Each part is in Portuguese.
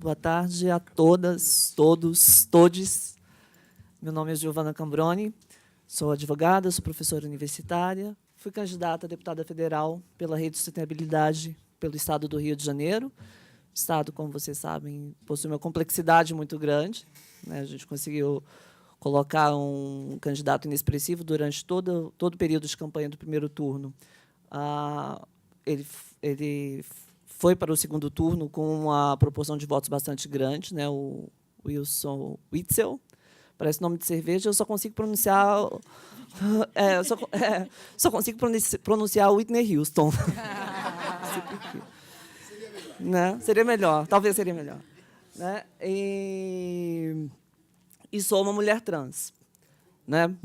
Boa tarde a todas, todos, todes. Meu nome é Giovana Cambroni, sou advogada, sou professora universitária, fui candidata a deputada federal pela Rede de Sustentabilidade pelo Estado do Rio de Janeiro. O Estado, como vocês sabem, possui uma complexidade muito grande, né? A gente conseguiu colocar um candidato inexpressivo durante todo o período de campanha do primeiro turno. Ele foi para o segundo turno com uma proporção de votos bastante grande, né? O Wilson Witzel, parece nome de cerveja, eu só consigo pronunciar... só consigo pronunciar Whitney Houston. Né? Seria melhor, talvez seria melhor. Né? E sou uma mulher trans. Né?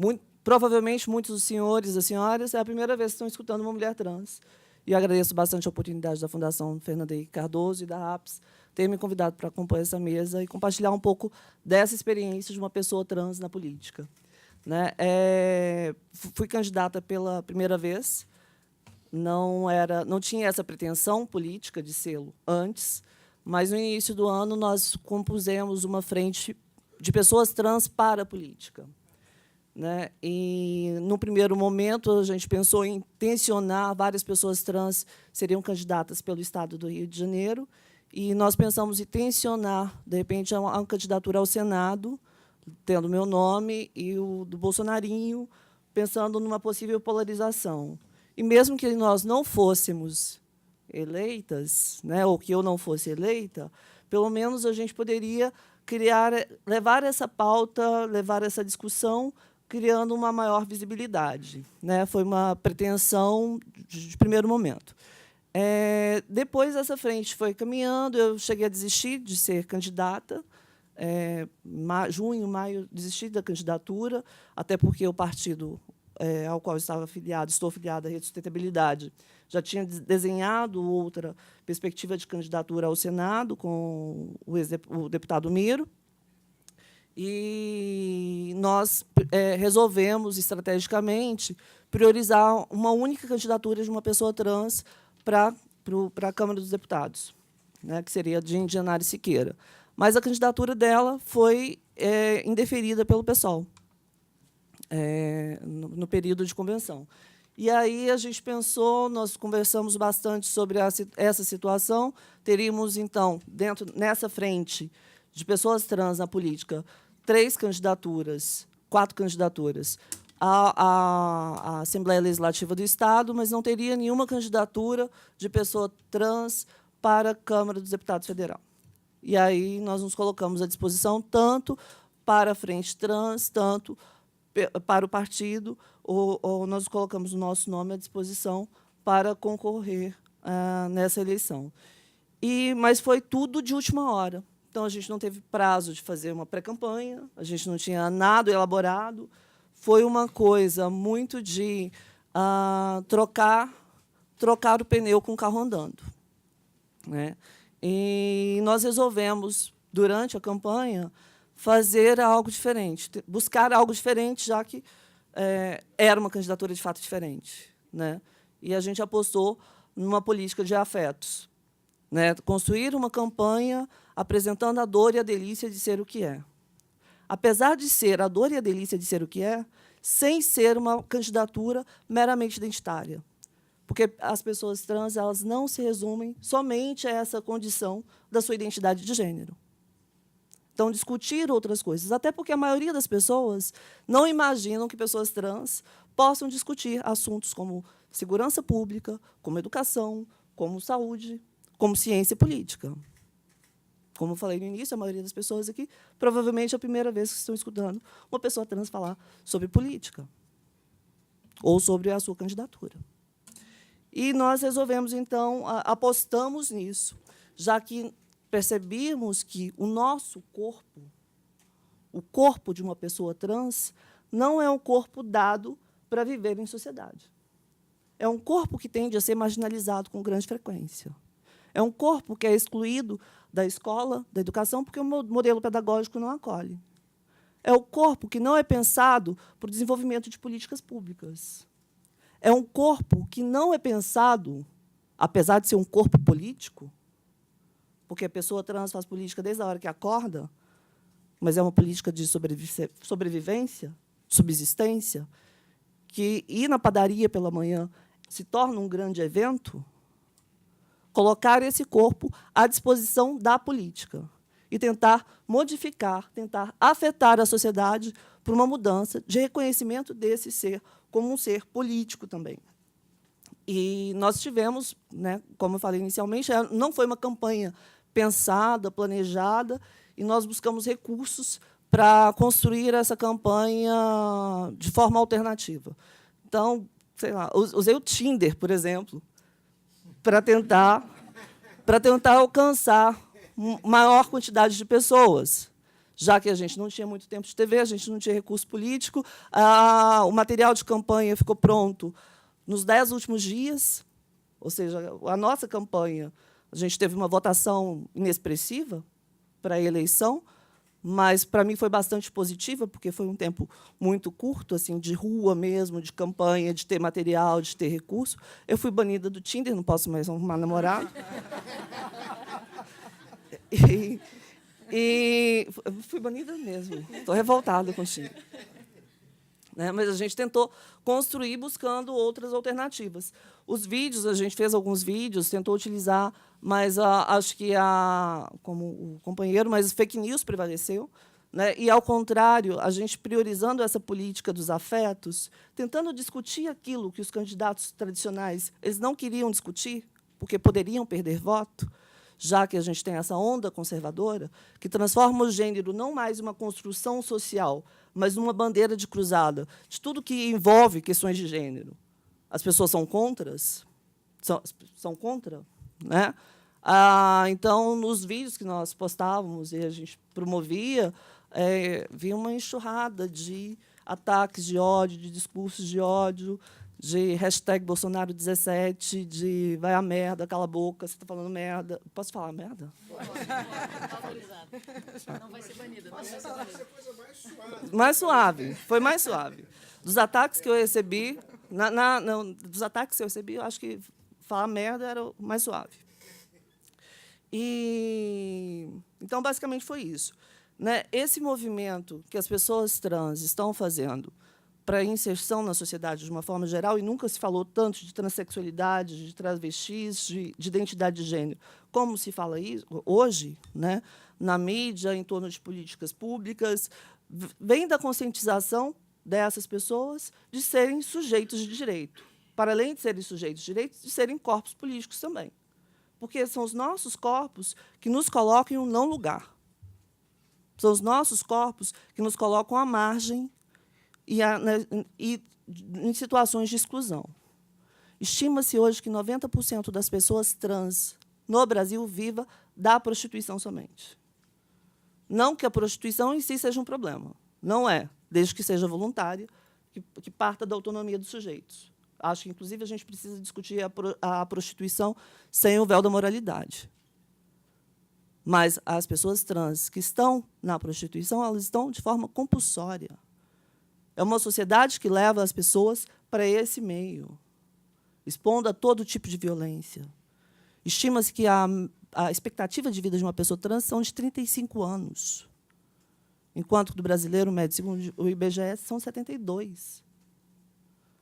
Provavelmente, muitos dos senhores e das senhoras é a primeira vez que estão escutando uma mulher trans. E agradeço bastante a oportunidade da Fundação Fernando Henrique Cardoso e da APS ter me convidado para compor essa mesa e compartilhar um pouco dessa experiência de uma pessoa trans na política. Né? Fui candidata pela primeira vez, não tinha essa pretensão política de sê-lo antes, mas, no início do ano, nós compusemos uma frente de pessoas trans para a política. Né? E, no primeiro momento, a gente pensou em tensionar, várias pessoas trans seriam candidatas pelo Estado do Rio de Janeiro, e nós pensamos em tensionar, de repente, uma candidatura ao Senado, tendo meu nome e o do Bolsonarinho, pensando numa possível polarização. E, mesmo que nós não fôssemos eleitas, né, ou que eu não fosse eleita, pelo menos a gente poderia levar essa pauta, levar essa discussão, criando uma maior visibilidade. Né? Foi uma pretensão de primeiro momento. Depois, essa frente foi caminhando, eu cheguei a desistir de ser candidata. Junho, maio, desisti da candidatura, até porque o partido ao qual estou afiliada, à Rede de Sustentabilidade, já tinha desenhado outra perspectiva de candidatura ao Senado com o deputado Miro. E nós resolvemos, estrategicamente, priorizar uma única candidatura de uma pessoa trans para a Câmara dos Deputados, né, que seria de Indianara Siqueira. Mas a candidatura dela foi indeferida pelo PSOL, no período de convenção. E aí a gente pensou, nós conversamos bastante sobre essa situação, teríamos, então, nessa frente de pessoas trans na política, 4 candidaturas à Assembleia Legislativa do Estado, mas não teria nenhuma candidatura de pessoa trans para a Câmara dos Deputados Federal. E aí nós nos colocamos à disposição tanto para a Frente Trans, tanto para o partido, ou nós colocamos o nosso nome à disposição para concorrer nessa eleição. Mas foi tudo de última hora. Então, a gente não teve prazo de fazer uma pré-campanha, a gente não tinha nada elaborado. Foi uma coisa muito de trocar o pneu com o carro andando. Né? E nós resolvemos, durante a campanha, fazer algo diferente, buscar algo diferente, já que era uma candidatura de fato diferente. Né? E a gente apostou numa política de afetos. Né? Construir uma campanha apresentando a dor e a delícia de ser o que é. Apesar de ser a dor e a delícia de ser o que é, sem ser uma candidatura meramente identitária. Porque as pessoas trans elas não se resumem somente a essa condição da sua identidade de gênero. Então, discutir outras coisas, até porque a maioria das pessoas não imaginam que pessoas trans possam discutir assuntos como segurança pública, como educação, como saúde, como ciência política. Como eu falei no início, a maioria das pessoas aqui, provavelmente, é a primeira vez que estão escutando uma pessoa trans falar sobre política ou sobre a sua candidatura. E nós resolvemos, então, apostamos nisso, já que percebíamos que o nosso corpo, o corpo de uma pessoa trans, não é um corpo dado para viver em sociedade. É um corpo que tende a ser marginalizado com grande frequência. É um corpo que é excluído da escola, da educação, porque o modelo pedagógico não acolhe. É o corpo que não é pensado para o desenvolvimento de políticas públicas. É um corpo que não é pensado, apesar de ser um corpo político, porque a pessoa trans faz política desde a hora que acorda, mas é uma política de sobrevivência, subsistência, que ir na padaria pela manhã se torna um grande evento, colocar esse corpo à disposição da política e tentar modificar, tentar afetar a sociedade por uma mudança de reconhecimento desse ser como um ser político também. E nós tivemos, né, como eu falei inicialmente, não foi uma campanha pensada, planejada, e nós buscamos recursos para construir essa campanha de forma alternativa. Então, sei lá, usei o Tinder, por exemplo, para tentar alcançar maior quantidade de pessoas, já que a gente não tinha muito tempo de TV, a gente não tinha recurso político, o material de campanha ficou pronto nos 10 últimos dias, ou seja, a nossa campanha, a gente teve uma votação inexpressiva para a eleição, mas, para mim, foi bastante positiva, porque foi um tempo muito curto, assim, de rua mesmo, de campanha, de ter material, de ter recurso. Eu fui banida do Tinder, não posso mais arrumar namorado. E fui banida mesmo. Estou revoltada com o Tinder. Né? Mas a gente tentou construir buscando outras alternativas. Os vídeos, a gente fez alguns vídeos, tentou utilizar, mas acho que, como o companheiro, mas fake news prevaleceu. Né? E, ao contrário, a gente priorizando essa política dos afetos, tentando discutir aquilo que os candidatos tradicionais eles não queriam discutir, porque poderiam perder voto, já que a gente tem essa onda conservadora, que transforma o gênero não mais em uma construção social, mas numa bandeira de cruzada, de tudo que envolve questões de gênero. As pessoas são contras? São contra? Né? Então, nos vídeos que nós postávamos e a gente promovia, vinha uma enxurrada de ataques de ódio, de discursos de ódio, de hashtag Bolsonaro 17, de vai a merda, cala a boca, você está falando merda. Posso falar merda? Não vai ser banida. Não vai ser banida. Mais suave, foi mais suave. Dos ataques que eu recebi, dos ataques que eu recebi, eu acho que falar merda era o mais suave. Então, basicamente, foi isso. Né? Esse movimento que as pessoas trans estão fazendo para a inserção na sociedade de uma forma geral, e nunca se falou tanto de transexualidade, de travestis, de identidade de gênero, como se fala isso hoje, né, na mídia, em torno de políticas públicas, vem da conscientização dessas pessoas de serem sujeitos de direito, para além de serem sujeitos de direito, de serem corpos políticos também. Porque são os nossos corpos que nos colocam em um não lugar. São os nossos corpos que nos colocam à margem e em situações de exclusão. Estima-se hoje que 90% das pessoas trans no Brasil viva da prostituição somente. Não que a prostituição em si seja um problema. Não é, desde que seja voluntária, que parta da autonomia dos sujeitos. Acho que, inclusive, a gente precisa discutir a prostituição sem o véu da moralidade. Mas as pessoas trans que estão na prostituição, elas estão de forma compulsória. É uma sociedade que leva as pessoas para esse meio, expondo a todo tipo de violência. Estima-se que a expectativa de vida de uma pessoa trans são de 35 anos, enquanto que do brasileiro médio, segundo o IBGE, são 72.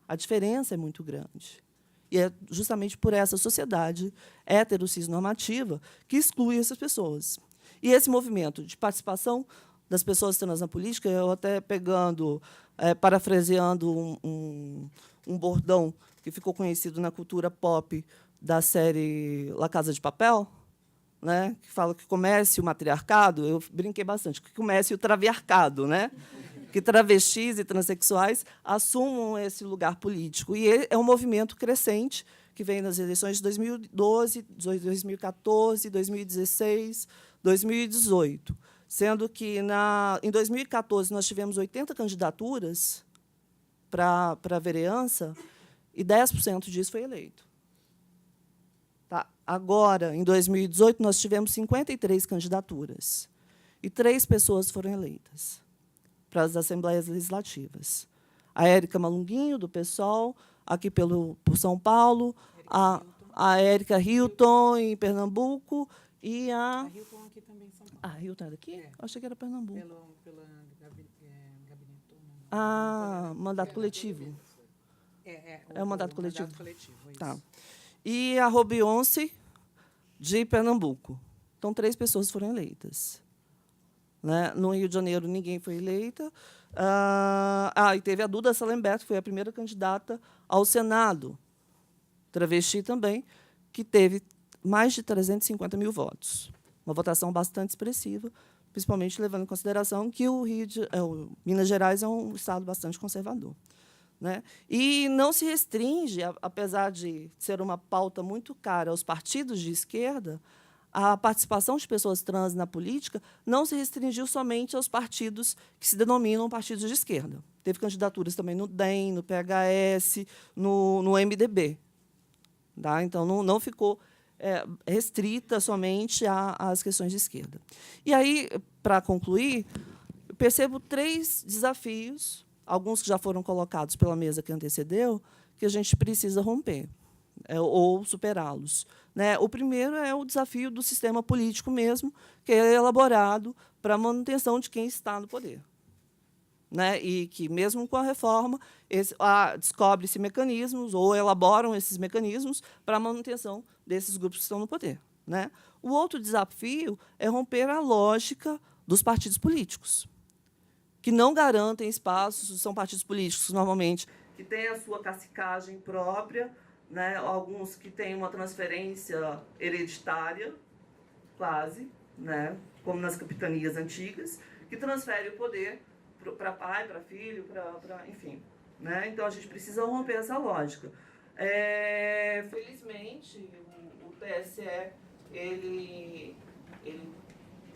A diferença é muito grande. E é justamente por essa sociedade heterocisnormativa que exclui essas pessoas. E esse movimento de participação das pessoas trans na política, eu até parafraseando um bordão que ficou conhecido na cultura pop da série La Casa de Papel, né, que fala que comece o matriarcado, eu brinquei bastante, que comece o traviarcado, né, que travestis e transexuais assumam esse lugar político. E é um movimento crescente que vem nas eleições de 2012, 2014, 2016, 2018. Sendo que, em 2014, nós tivemos 80 candidaturas para a vereança e 10% disso foi eleito. Tá? Agora, em 2018, nós tivemos 53 candidaturas e 3 pessoas foram eleitas para as assembleias legislativas. A Érica Malunguinho, do PSOL, aqui por São Paulo, a Érica Hilton, em Pernambuco, E A Hilton aqui também em São Paulo. a Hilton é daqui? É. Achei que era Pernambuco. Pela gabinetão. Mandato coletivo. É o mandato coletivo. Isso. Tá. E a Robionce, de Pernambuco. Então, 3 pessoas foram eleitas. Né? No Rio de Janeiro, ninguém foi eleita. E teve a Duda Salemberto, que foi a primeira candidata ao Senado, travesti também, que teve mais de 350 mil votos. Uma votação bastante expressiva, principalmente levando em consideração que o Minas Gerais é um estado bastante conservador. Né? E não se restringe, apesar de ser uma pauta muito cara aos partidos de esquerda, a participação de pessoas trans na política não se restringiu somente aos partidos que se denominam partidos de esquerda. Teve candidaturas também no DEM, no PHS, no MDB. Tá? Então, não ficou restrita somente às questões de esquerda. E aí, para concluir, eu percebo 3 desafios, alguns que já foram colocados pela mesa que antecedeu, que a gente precisa romper ou superá-los. Né? O primeiro é o desafio do sistema político mesmo, que é elaborado para a manutenção de quem está no poder. Né? E que, mesmo com a reforma, descobre-se mecanismos ou elaboram esses mecanismos para a manutenção desses grupos que estão no poder. Né? O outro desafio é romper a lógica dos partidos políticos, que não garantem espaços, são partidos políticos, normalmente, que têm a sua cacicagem própria, né? Alguns que têm uma transferência hereditária, quase, né? Como nas capitanias antigas, que transfere o poder para pai, para filho, enfim. Né? Então, a gente precisa romper essa lógica. Felizmente, o TSE ele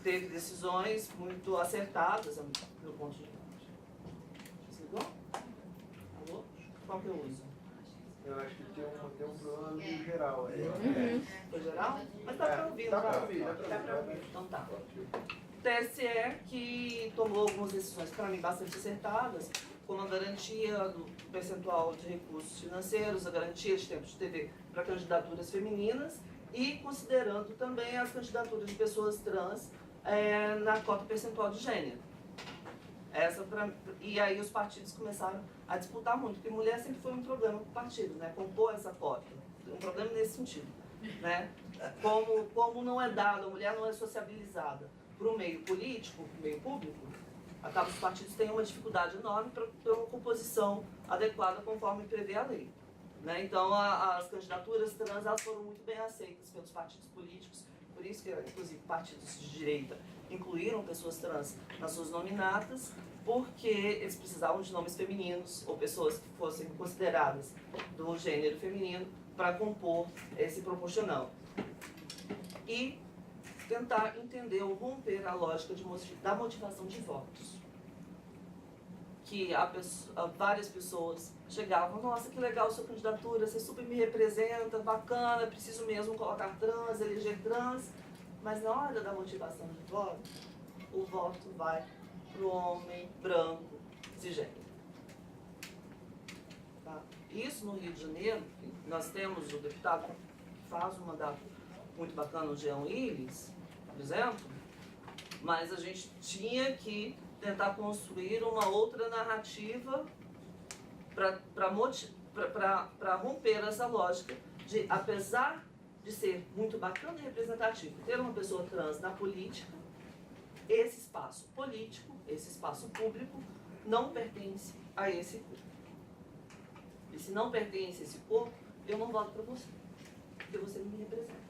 teve decisões muito acertadas, pelo ponto de vista. Desligou? Alô? Qual que eu uso? Eu acho que tem um plano geral aí. Foi geral? Mas dá para ouvir, Dá não para ouvir, dá para ouvir. Então tá. O TSE que tomou algumas decisões, para mim, bastante acertadas, como a garantia do percentual de recursos financeiros, a garantia de tempo de TV para candidaturas femininas e considerando também as candidaturas de pessoas trans na cota percentual de gênero. E aí os partidos começaram a disputar muito, porque mulher sempre foi um problema para o partido, né? Compor essa cota. Um problema nesse sentido. Né? Como não é dado, a mulher não é sociabilizada para o meio político, para o meio público, acaba os partidos têm uma dificuldade enorme para ter uma composição adequada conforme prevê a lei. Né? Então, as candidaturas trans elas foram muito bem aceitas pelos partidos políticos, por isso que, inclusive, partidos de direita incluíram pessoas trans nas suas nominatas, porque eles precisavam de nomes femininos ou pessoas que fossem consideradas do gênero feminino para compor esse proporcional. E tentar entender ou romper a lógica da motivação de votos. Que várias pessoas chegavam, nossa, que legal a sua candidatura, você super me representa, bacana, preciso mesmo colocar trans, eleger trans, mas na hora da motivação de voto, o voto vai para o homem branco cisgênero. Tá? Isso no Rio de Janeiro, nós temos o deputado que faz um mandato muito bacana, o Jean Willis, por exemplo, mas a gente tinha que tentar construir uma outra narrativa para romper essa lógica de, apesar de ser muito bacana e representativo, ter uma pessoa trans na política, esse espaço político, esse espaço público, não pertence a esse corpo. E se não pertence a esse corpo, eu não voto para você, porque você não me representa.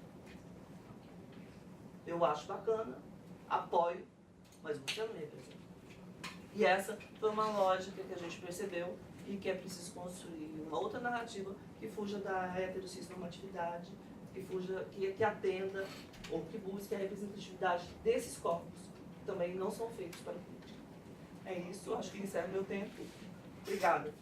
Eu acho bacana, apoio, mas você não me representa. E essa foi uma lógica que a gente percebeu e que é preciso construir uma outra narrativa que fuja da heterossexualidade, que atenda ou que busque a representatividade desses corpos, que também não são feitos para a política. É isso, acho que encerra meu tempo. Obrigada.